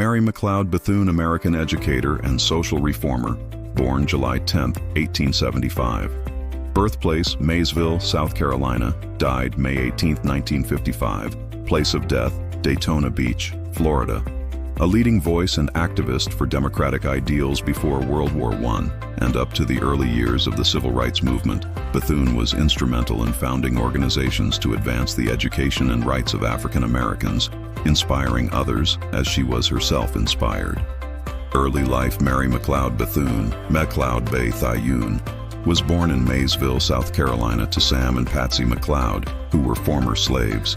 Mary McLeod Bethune, American educator and social reformer, born July 10, 1875. Birthplace, Maysville, South Carolina, died May 18, 1955. Place of death, Daytona Beach, Florida. A leading voice and activist for democratic ideals before World War I and up to the early years of the Civil Rights Movement, Bethune was instrumental in founding organizations to advance the education and rights of African Americans, inspiring others as she was herself inspired. Early life. Mary McLeod Bethune, McLeod Bethune, was born in Maysville, South Carolina to Sam and Patsy McLeod, who were former slaves.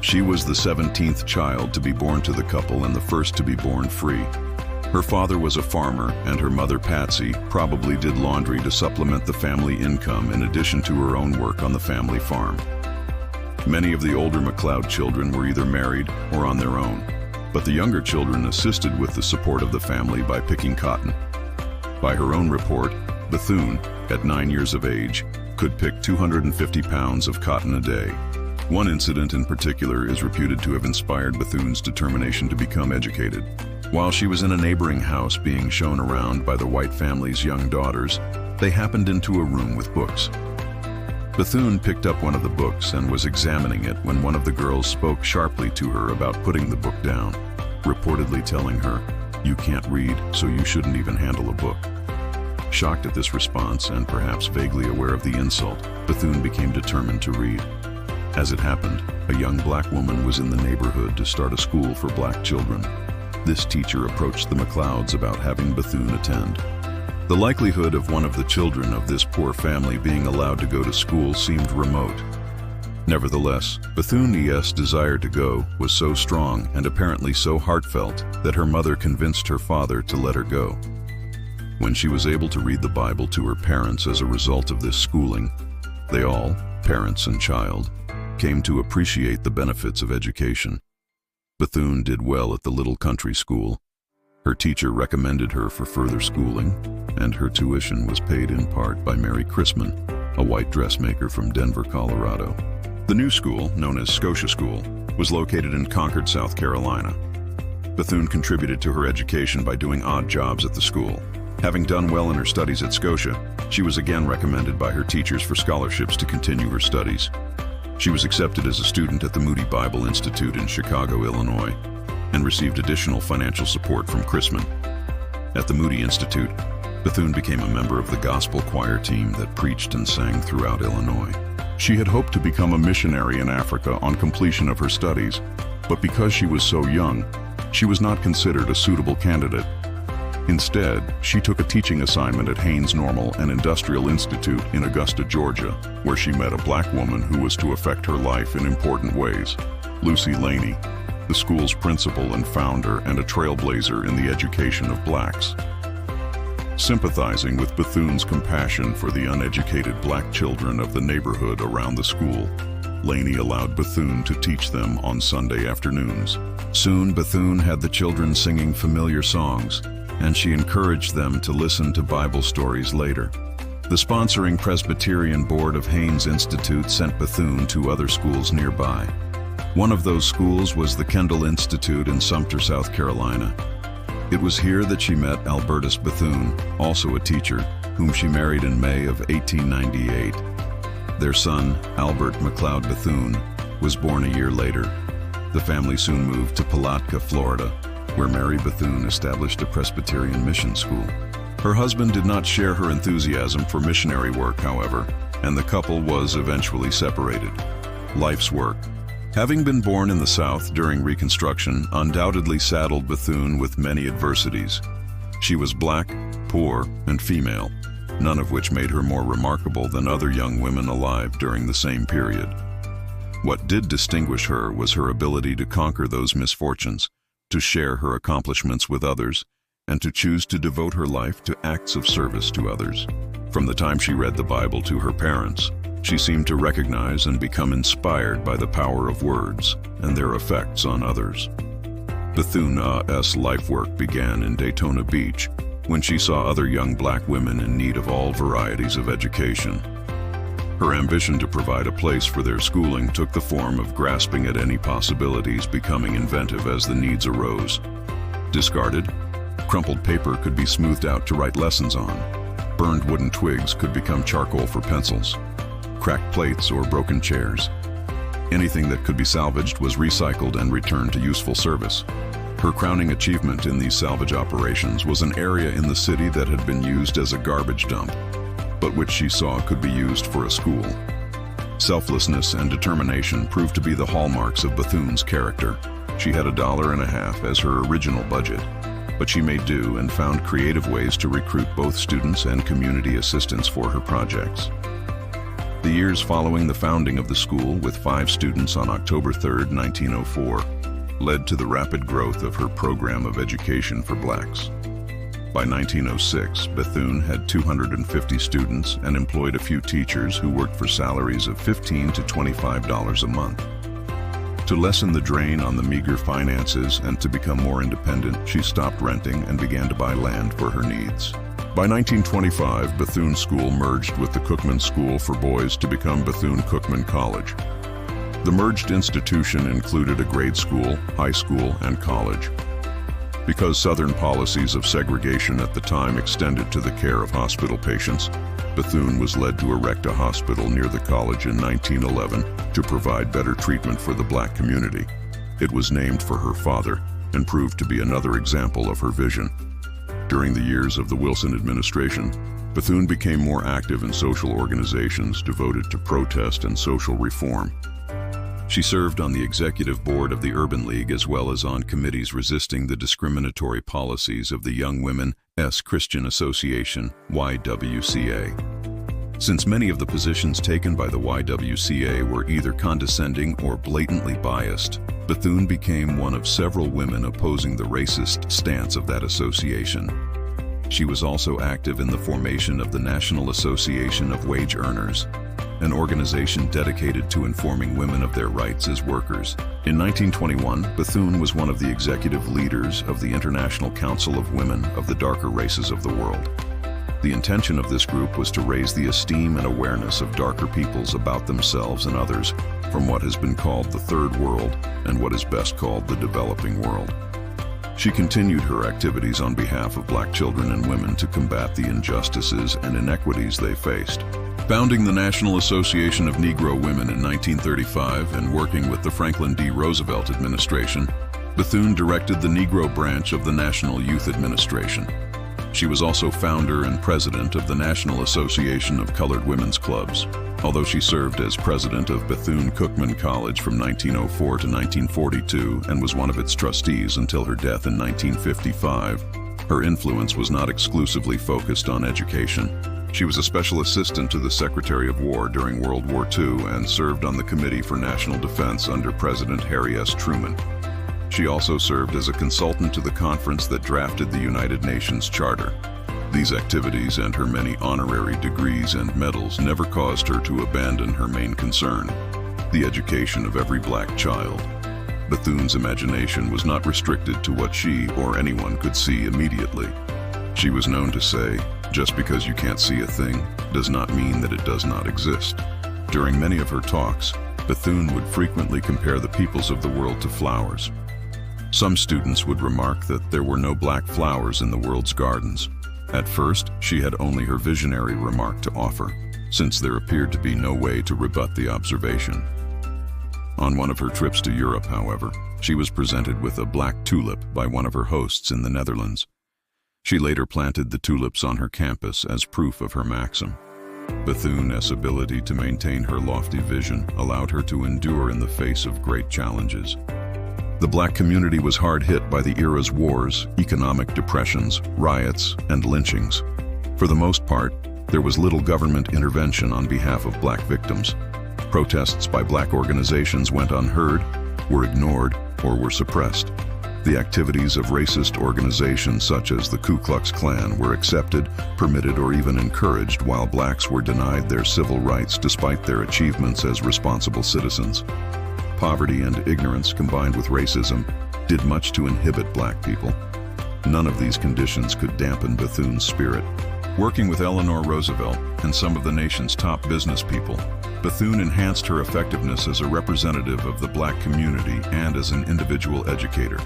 She was the 17th child to be born to the couple and the first to be born free. Her father was a farmer, and her mother, Patsy, probably did laundry to supplement the family income in addition to her own work on the family farm. Many of the older McLeod children were either married or on their own, but the younger children assisted with the support of the family by picking cotton. By her own report, Bethune, at 9 years of age, could pick 250 pounds of cotton a day. One incident in particular is reputed to have inspired Bethune's determination to become educated. While she was in a neighboring house being shown around by the white family's young daughters, they happened into a room with books. Bethune picked up one of the books and was examining it when one of the girls spoke sharply to her about putting the book down, reportedly telling her, "You can't read, so you shouldn't even handle a book." Shocked at this response and perhaps vaguely aware of the insult, Bethune became determined to read. As it happened, a young black woman was in the neighborhood to start a school for black children. This teacher approached the McLeods about having Bethune attend. The likelihood of one of the children of this poor family being allowed to go to school seemed remote. Nevertheless, Bethune's desire to go was so strong and apparently so heartfelt that her mother convinced her father to let her go. When she was able to read the Bible to her parents as a result of this schooling, they all, parents and child, came to appreciate the benefits of education. Bethune did well at the little country school. Her teacher recommended her for further schooling, and her tuition was paid in part by Mary Chrisman, a white dressmaker from Denver, Colorado. The new school, known as Scotia School, was located in Concord, South Carolina. Bethune contributed to her education by doing odd jobs at the school. Having done well in her studies at Scotia, she was again recommended by her teachers for scholarships to continue her studies. She was accepted as a student at the Moody Bible Institute in Chicago, Illinois, and received additional financial support from Chrisman. At the Moody Institute, Bethune became a member of the gospel choir team that preached and sang throughout Illinois. She had hoped to become a missionary in Africa on completion of her studies, but because she was so young, she was not considered a suitable candidate. Instead, she took a teaching assignment at Haynes Normal and Industrial Institute in Augusta, Georgia, where she met a black woman who was to affect her life in important ways, Lucy Laney, the school's principal and founder and a trailblazer in the education of blacks. Sympathizing with Bethune's compassion for the uneducated black children of the neighborhood around the school, Laney allowed Bethune to teach them on Sunday afternoons. Soon, Bethune had the children singing familiar songs, and she encouraged them to listen to Bible stories later. The sponsoring Presbyterian Board of Haynes Institute sent Bethune to other schools nearby. One of those schools was the Kendall Institute in Sumter, South Carolina. It was here that she met Albertus Bethune, also a teacher, whom she married in May of 1898. Their son, Albert McLeod Bethune, was born a year later. The family soon moved to Palatka, Florida, where Mary Bethune established a Presbyterian mission school. Her husband did not share her enthusiasm for missionary work, however, and the couple was eventually separated. Life's work. Having been born in the South during Reconstruction undoubtedly saddled Bethune with many adversities. She was black, poor, and female, none of which made her more remarkable than other young women alive during the same period. What did distinguish her was her ability to conquer those misfortunes, to share her accomplishments with others, and to choose to devote her life to acts of service to others. From the time she read the Bible to her parents, she seemed to recognize and become inspired by the power of words and their effects on others. Bethune's life work began in Daytona Beach when she saw other young black women in need of all varieties of education. Her ambition to provide a place for their schooling took the form of grasping at any possibilities, becoming inventive as the needs arose. Discarded, crumpled paper could be smoothed out to write lessons on. Burned wooden twigs could become charcoal for pencils. Cracked plates or broken chairs. Anything that could be salvaged was recycled and returned to useful service. Her crowning achievement in these salvage operations was an area in the city that had been used as a garbage dump, but which she saw could be used for a school. Selflessness and determination proved to be the hallmarks of Bethune's character. She had $1.50 as her original budget, but she made do and found creative ways to recruit both students and community assistants for her projects. The years following the founding of the school, with 5 students on October 3, 1904, led to the rapid growth of her program of education for blacks. By 1906, Bethune had 250 students and employed a few teachers who worked for salaries of $15 to $25 a month. To lessen the drain on the meager finances and to become more independent, she stopped renting and began to buy land for her needs. By 1925, Bethune School merged with the Cookman School for Boys to become Bethune-Cookman College. The merged institution included a grade school, high school, and college. Because Southern policies of segregation at the time extended to the care of hospital patients, Bethune was led to erect a hospital near the college in 1911 to provide better treatment for the black community. It was named for her father and proved to be another example of her vision. During the years of the Wilson administration, Bethune became more active in social organizations devoted to protest and social reform. She served on the executive board of the Urban League as well as on committees resisting the discriminatory policies of the Young Women's Christian Association, YWCA. Since many of the positions taken by the YWCA were either condescending or blatantly biased, Bethune became one of several women opposing the racist stance of that association. She was also active in the formation of the National Association of Wage Earners, an organization dedicated to informing women of their rights as workers. In 1921, Bethune was one of the executive leaders of the International Council of Women of the Darker Races of the World. The intention of this group was to raise the esteem and awareness of darker peoples about themselves and others from what has been called the Third World and what is best called the Developing World. She continued her activities on behalf of black children and women to combat the injustices and inequities they faced. Founding the National Association of Negro Women in 1935 and working with the Franklin D. Roosevelt administration, Bethune directed the Negro branch of the National Youth Administration. She was also founder and president of the National Association of Colored Women's Clubs. Although she served as president of Bethune-Cookman College from 1904 to 1942 and was one of its trustees until her death in 1955, her influence was not exclusively focused on education. She was a special assistant to the Secretary of War during World War II and served on the Committee for National Defense under President Harry S. Truman. She also served as a consultant to the conference that drafted the United Nations Charter. These activities and her many honorary degrees and medals never caused her to abandon her main concern, the education of every black child. Bethune's imagination was not restricted to what she or anyone could see immediately. She was known to say, "Just because you can't see a thing does not mean that it does not exist." During many of her talks, Bethune would frequently compare the peoples of the world to flowers. Some students would remark that there were no black flowers in the world's gardens. At first, she had only her visionary remark to offer, since there appeared to be no way to rebut the observation. On one of her trips to Europe, however, she was presented with a black tulip by one of her hosts in the Netherlands. She later planted the tulips on her campus as proof of her maxim. Bethune's ability to maintain her lofty vision allowed her to endure in the face of great challenges. The black community was hard hit by the era's wars, economic depressions, riots, and lynchings. For the most part, there was little government intervention on behalf of black victims. Protests by black organizations went unheard, were ignored, or were suppressed. The activities of racist organizations such as the Ku Klux Klan were accepted, permitted, or even encouraged, while blacks were denied their civil rights despite their achievements as responsible citizens. Poverty and ignorance combined with racism did much to inhibit black people. None of these conditions could dampen Bethune's spirit. Working with Eleanor Roosevelt and some of the nation's top business people, Bethune enhanced her effectiveness as a representative of the black community and as an individual educator.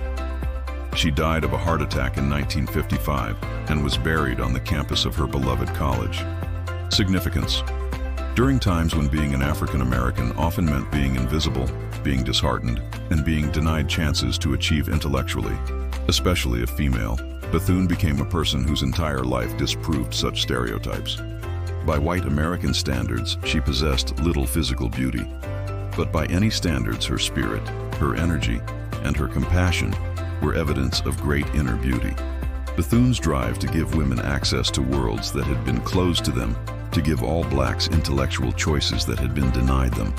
She died of a heart attack in 1955 and was buried on the campus of her beloved college. Significance. During times when being an African American often meant being invisible, being disheartened, and being denied chances to achieve intellectually, especially if female, Bethune became a person whose entire life disproved such stereotypes. By white American standards, she possessed little physical beauty. But by any standards, her spirit, her energy, and her compassion were evidence of great inner beauty. Bethune's drive to give women access to worlds that had been closed to them, to give all blacks intellectual choices that had been denied them,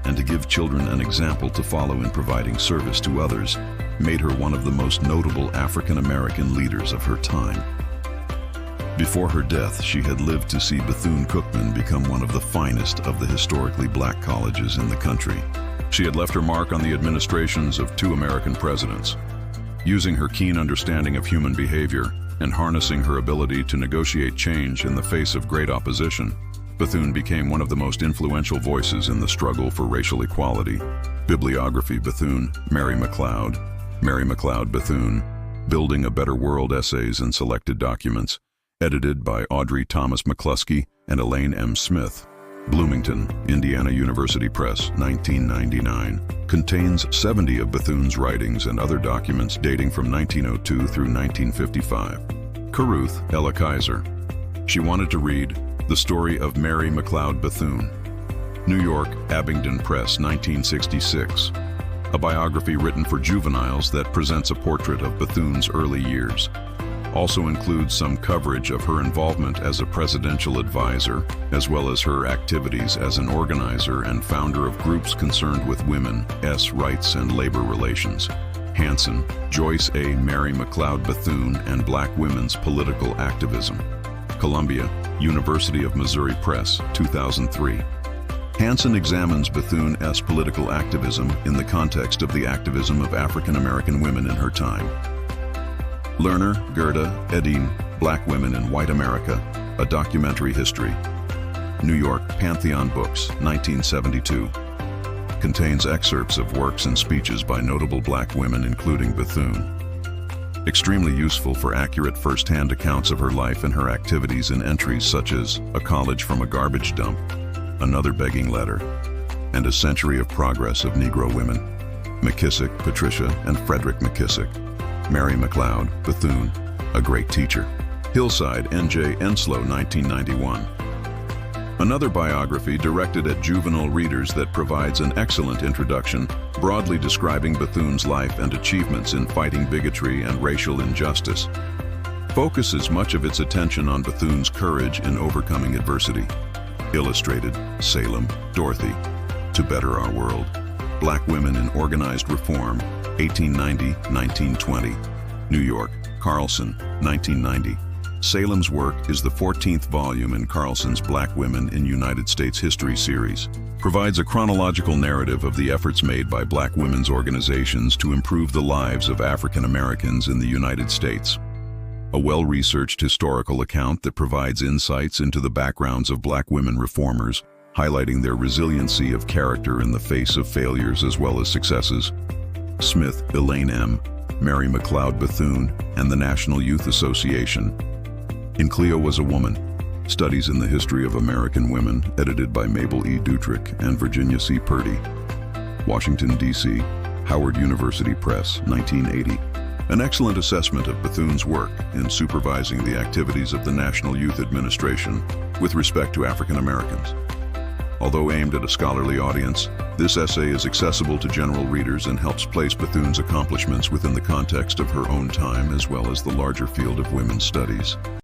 and to give children an example to follow in providing service to others, made her one of the most notable African American leaders of her time. Before her death, she had lived to see Bethune-Cookman become one of the finest of the historically black colleges in the country. She had left her mark on the administrations of 2 American presidents. Using her keen understanding of human behavior and harnessing her ability to negotiate change in the face of great opposition, Bethune became one of the most influential voices in the struggle for racial equality. Bibliography: Bethune, Mary McLeod Bethune, Building a Better World Essays and Selected Documents, edited by Audrey Thomas McCluskey and Elaine M. Smith. Bloomington, Indiana University Press, 1999. Contains 70 of Bethune's writings and other documents dating from 1902 through 1955. Caruth, Ella Kaiser. She wanted to read The Story of Mary McLeod Bethune. New York, Abingdon Press, 1966. A biography written for juveniles that presents a portrait of Bethune's early years. Also includes some coverage of her involvement as a presidential advisor, as well as her activities as an organizer and founder of groups concerned with women's rights and labor relations. Hanson, Joyce A. Mary McLeod Bethune and Black Women's Political Activism. Columbia, University of Missouri Press, 2003. Hanson examines Bethune's political activism in the context of the activism of African American women in her time. Lerner, Gerda, Edine, Black Women in White America, A Documentary History. New York, Pantheon Books, 1972. Contains excerpts of works and speeches by notable black women including Bethune. Extremely useful for accurate first-hand accounts of her life and her activities in entries such as A College from a Garbage Dump, Another Begging Letter, and A Century of Progress of Negro Women. McKissick, Patricia, and Frederick McKissick. Mary McLeod Bethune, A Great Teacher. Hillside, N.J. Enslow, 1991. Another biography directed at juvenile readers that provides an excellent introduction, broadly describing Bethune's life and achievements in fighting bigotry and racial injustice. Focuses much of its attention on Bethune's courage in overcoming adversity. Illustrated, Salem, Dorothy. To Better Our World. Black Women in Organized Reform, 1890-1920. New York, Carlson, 1990. Salem's work is the 14th volume in Carlson's Black Women in United States History series. Provides a chronological narrative of the efforts made by black women's organizations to improve the lives of African Americans in the United States. A well-researched historical account that provides insights into the backgrounds of black women reformers, highlighting their resiliency of character in the face of failures as well as successes. Smith, Elaine M., Mary McLeod Bethune, and the National Youth Association. In Cleo Was a Woman, Studies in the History of American Women, edited by Mabel E. Dutrick and Virginia C. Purdy. Washington, D.C., Howard University Press, 1980. An excellent assessment of Bethune's work in supervising the activities of the National Youth Administration with respect to African Americans. Although aimed at a scholarly audience, this essay is accessible to general readers and helps place Bethune's accomplishments within the context of her own time as well as the larger field of women's studies.